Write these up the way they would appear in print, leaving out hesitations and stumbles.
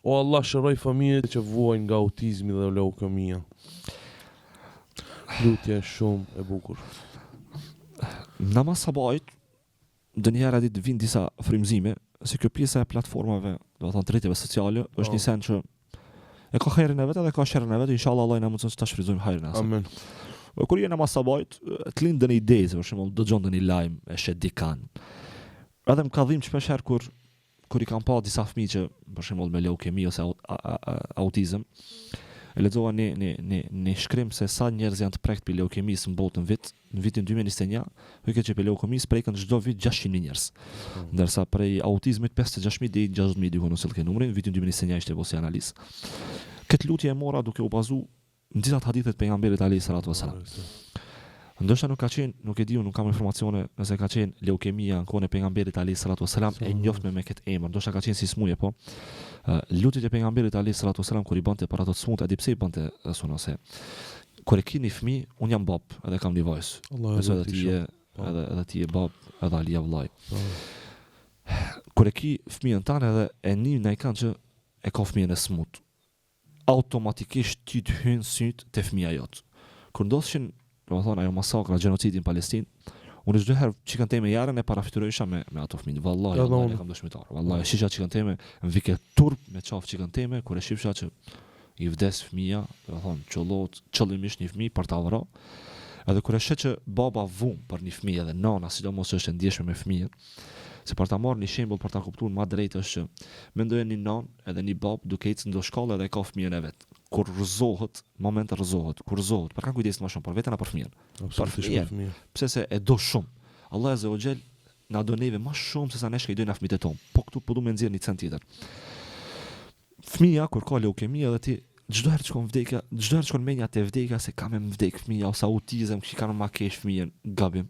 O Allah shëroj fëmijët që vuajnë nga autizmi dhe leukemia. Lutje shumë e bukur. Namaz sabahit ndonjëherë ditë vin disa frymëzime se kjo pjesa e platformave, do të thonë rrjeteve sociale, është një sen që e ka hajrin e vetë dhe ka sherrin e vetë, inshallah Allah na mundson të ta shfrytëzojmë hajrin e asaj. Amen. Kur je namaz sabahit, të lindën një ide, për shembull, dëgjon ndonjë lajm, e shet dikan. Edhe më ka dhimbë shpesh herë kur i kam pa disa fëmijë që për shembull me leukemi ose autizëm, e lexova në shkrim se sa njerëz janë të prekët për leukemisë në botë në vitin 2021, që për leukemisë prekën çdo vit 600.000 njerëz. Ndërsa prej autizmit 56.000 deri 60.000 diku nëse ke numrin, në vitin 2021 ishte bosi analizë. Këtë lutje e mora duke u bazu në disa hadithe të pejgamberit alayhis salatu wasalam. Ndoshta nuk e di, nuk kam informacione nëse ka qenë leukemia në kohën e pejgamberit alayhis salatu wasalam e njoftme me këtë emër. Ndoshta ka qenë si smuje, po. Lutjet e pejgamberit alayhis salatu wasalam kur i bante për ato smut, a di pse i bante sunose. Kur e keni fëmijë, un jam bab, edhe kam nevojës. Edhe ti je bab, edhe Ali vllai. Kur e ki fëmijën tanë edhe e nin ai kanë që e ka fëmijën e smut, automatikisht ti të hyn syt te fëmia jot. Kur ndodhshin, domethënë ajo masakra, gjenocidi në Palestinë, unë çdo herë çikën teme jarën e parafituroisha me ato fëmijë. Vallahi, e kam dëshmitar. Vallahi, shisha çikën teme, më vike turp me çaf çikën teme kur e shifsha që i vdes fëmia, domethënë çollot, çollimisht një fëmijë për ta vrarë. Edhe kur e shet që baba vum për një fëmijë dhe nana sidomos është e ndjeshme me fëmijën, se për ta marrë një shembull për ta kuptuar më drejt është që mendojë një nanë edhe një bab duke ecë ndo shkallë edhe ka fëmijën e vet. Kur rrezohet, kur rrezohet, për kanë kujdes më shumë për veten apo për fëmijën? Për fëmijën. Pse se e do shumë. Allah azza wa jall na do neve më shumë se sa ne shkëdojnë fëmijët e ton. Po këtu po du me nxjerr një cent tjetër. Fëmia kur ka leukemi edhe ti çdo herë shkon vdekja, çdo herë shkon menja te vdekja se kam më vdek fëmia ose autizëm, që kanë më keq fëmijën, gabim.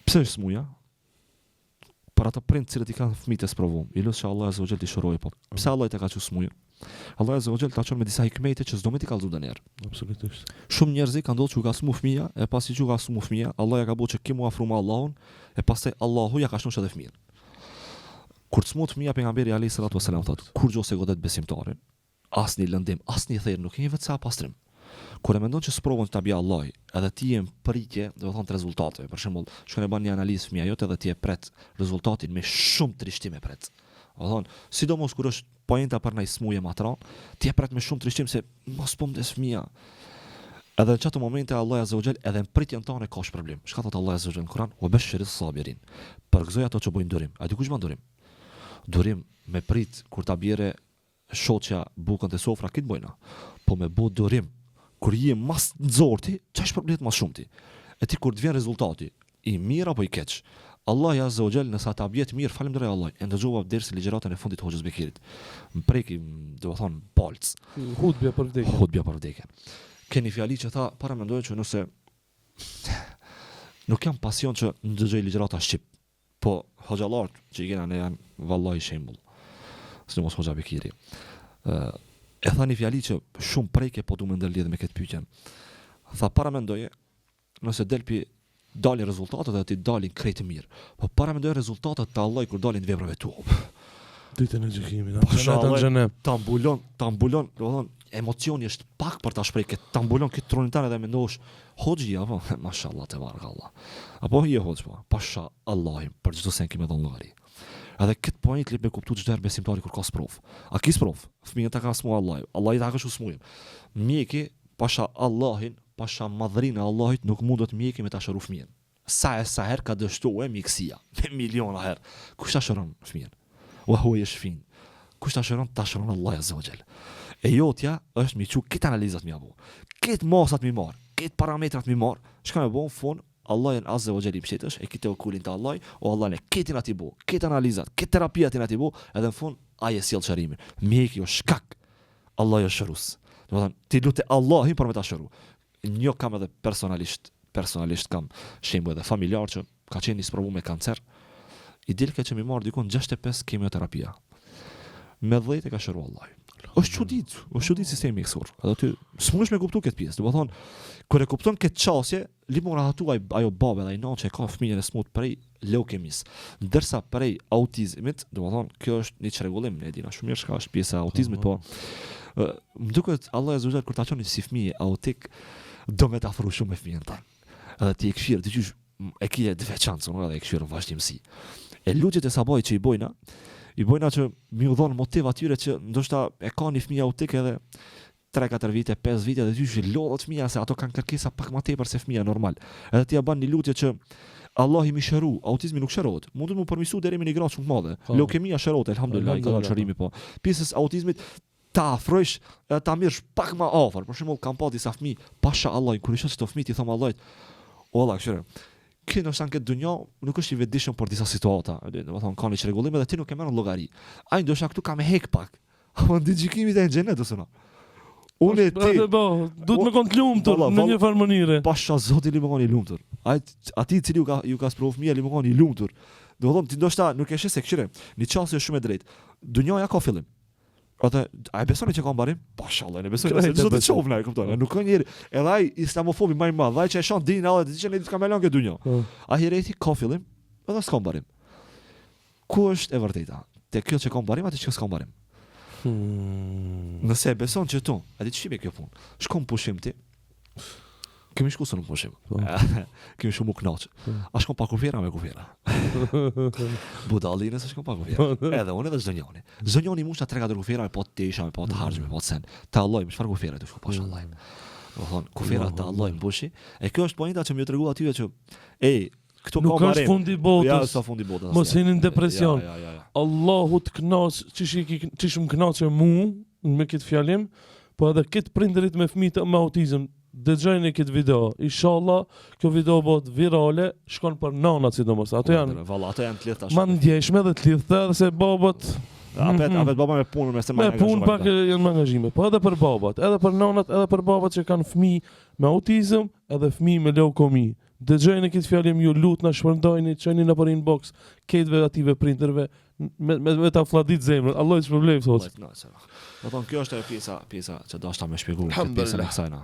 Pse është smuja? Për ata prind cilët i kanë fëmijët e sprovuar. I lutem Allah azza wa jall të shërojë po. Pse Allah i ka thënë smuja? Allah azza wa jall ta çon me disa hikmete që s'do me t'i kallzu ndonjëherë. Absolutisht. Shumë njerëz kanë ndodhur që ka smu fëmia, e pasi që ka smu fëmia, Allah ja ka bëu që kimu afru me Allahun, e pastaj Allahu ja ka shnuar edhe fëmijën. Kur smut fëmia pejgamberi alayhis salatu wasalam thotë, kur gjose godet besimtarin, asnjë lëndim, asnjë therr nuk keni vetë sa pastrim. Kur e mendon që sprovon ta bie Allahi, edhe ti je në pritje, do të thonë të rezultateve. Për shembull, shkon e bën një analizë fëmia jote edhe ti e pret rezultatin me shumë trishtim e pret. Do të thonë, sidomos kur është poenta për një smuje matran, ti e pret me shumë trishtim se mos po mdes fëmia. Edhe në çato momente Allah azza wa jall edhe në pritjen tonë ka problem. Çka thot Allah azza wa jall në Kur'an? "Wa bashiris sabirin." Përgëzoj ato që bojnë durim. A di kush bën durim? Durim me prit kur ta bjerë shoqja bukën te sofra kit bojna. Po me bu durim kur je mas nxorti, ç'është problemi më shumë ti. E ti kur të vjen rezultati i mirë apo i keq. Allah azza wa jall nësa ta bjet mirë, falemderoj Allah. E ndëgjova dersi ligjëratën e fundit të Hoxhës Bekirit. Më preki, do të thonë, palc. Hutbja për vdekje. Keni fjali që tha, para mendoj që nëse nuk jam pasion që ndëgjoj ligjërata shqip, po hoxhallarët që i kena ne janë vallahi shembull. Sidomos Hoxha Bekiri. E tha një fjali që shumë preke po du me ndërlidhe me këtë pyetjen. Tha, para mendoje, nëse dalin rezultatet dhe ti dalin krejt mirë. Po para mendoj rezultatet të Allahut kur dalin veprave tua. Ditën e gjykimit, xhenet. Ta mbulon, do të thonë, emocioni është pak për ta shprehë, ta mbulon këtë tronin tani dhe mendosh, hoxhi apo mashallah te barakallah. Apo je hoxh po, pasha Allahim për çdo sen që më dhon llogari. Edhe këtë point lip me kuptu çdo herë besimtari kur ka sprov. A ki sprov? Fëmijët ta ka smu Allah. Allah i ta ka shusmuim. Mjeki pasha Allahin, pasha madhrinë e Allahit nuk mundet mjeki me ta shëru fëmijën. Sa herë ka dështuar mjekësia, me miliona herë. Kush ta shëron fëmijën? Wa huwa yashfin. Kush ta shëron? Ta shëron Allah azza wa jall. E jotja është mi çu këtë analizat mi apo. Këtë masat mi marr, këtë parametrat mi marr, çka më bën fund Allah azza wa jall i pshetësh, e këtë okulin të Allah, o Allah ne këtë na ti bu, këtë analizat, këtë terapia ti na ti bu, edhe në fund ai e sjell shërimin. Mjeki o shkak. Allah jo shërus. Domethënë ti lutë Allahin për me ta shëru. Një kam edhe personalisht kam shembull edhe familjar që ka qenë i sprovuar me kancer. I del që mi marr dikon 65 kimioterapia. Me 10 e ka shëruar Allahi. Është çudit sistemi mjekësor. Edhe ty s'mundesh me kuptu këtë pjesë. Domethënë, kur e kupton këtë çështje, limora atuaj ajo baba dhe ai nën që ka fëmijën e smut prej leukemis. Ndërsa prej autizmit, domethënë, kjo është një çrregullim, ne dina shumë mirë çka është pjesa e autizmit, po më duket Allah e zotërisht kur ta çoni si fëmijë autik, do me ta afro shumë me fëmijën tan. Edhe ti e këshir, ti qysh e kije të veçantë, edhe e këshir në vazhdimsi. E lutjet e sabaj që i bojna që mi u dhonë motiv atyre që ndoshta e ka një fëmijë autik edhe 3-4 vite, 5 vite dhe ty që lodhët fëmija se ato kanë kërkesa pak më tepër se fëmija normal. Edhe ti ja ban një lutje që Allah i mi shëru, autizmi nuk shërohet. Mundet mu përmisu deri me një gradë shumë të madhe. Leukemia shërohet, elhamdulillah, i ka dhënë shërimi po. Pjesës autizmit ta afrojsh, ta mirësh pak më afër. Për shembull, kam pa disa fëmijë, pasha Allah, kur i shoh këto fëmijë ti thon Allahit, o Allah, këshire. Kjo në shtanë këtë dunja nuk është i vetëdijshëm për disa situata. Domethënë ka një çrregullim edhe ti nuk e merr në llogari. Ai ndoshta këtu ka me hek pak. Apo ndijikimi te xhenet ose no. Unë ti duhet me kon të lumtur në një farë mënyre. Pasha Zoti li më kanë i lumtur. Ati i cili ju ka sprovu fëmia li më kanë i lumtur. Domethënë ti ndoshta nuk e sheh se këshire. Në çasti është shumë e drejtë. Dunjaja ka fillim. Atë ai besoni që ka mbarim? Pashallah, ne besojmë se Zoti çovna, e kupton. Nuk ka njëri. Edhe ai islamofobi më i madh, ai që e shon dinin Allah, diçka ne diçka më lëngë dunjë. Ahireti ka fillim, edhe s'ka mbarim. Ku është e vërteta? Te kjo që ka mbarim atë që s'ka mbarim. Nëse e beson që tu, a di ç'shime kjo punë? Shkon pushim ti. Kemi shku së në pushim. Kemi shumë u knaqë. A shkon pa kufira me kufira. Budalli nëse shkon pa kufira. Edhe unë edhe zënjoni. Zënjoni mushta 3-4 kufira me po të isha, me po të hargjë, me po të sen. Ta Allah, me çfarë kufira të shku pasha Allah. Kufira ta Allah më bushi. E kjo është pointa që më tregu atyve që këtu nuk ka është fundi i botës. Ja, sa fundi i botës. Mos jeni në depresion. Ja. Allahu të kënaq, çish më kënaqë mua me këtë fjalim, po edhe këtë prindërit me fëmijë me autizëm. Dëgjojeni këtë video. Inshallah, kjo video bëhet virale, shkon për nanat sidomos. Ato janë të lidhë tash. Ma ndjeshme dhe të lidhë dhe se babat apet baba me punë me punë pak janë më angazhime. Po edhe për babat, edhe për nanat, edhe për babat që kanë fëmijë me autizëm, edhe fëmijë me leukemi. Dëgjojeni këtë fjalim, ju lutna shpërndajni, çojini në për inbox këtëve ative prindërve me ta fladit zemrën. Allah i shpërblet sot. Do thonë kjo është pjesa që dashta më shpjegoj, pjesa e kësaj na.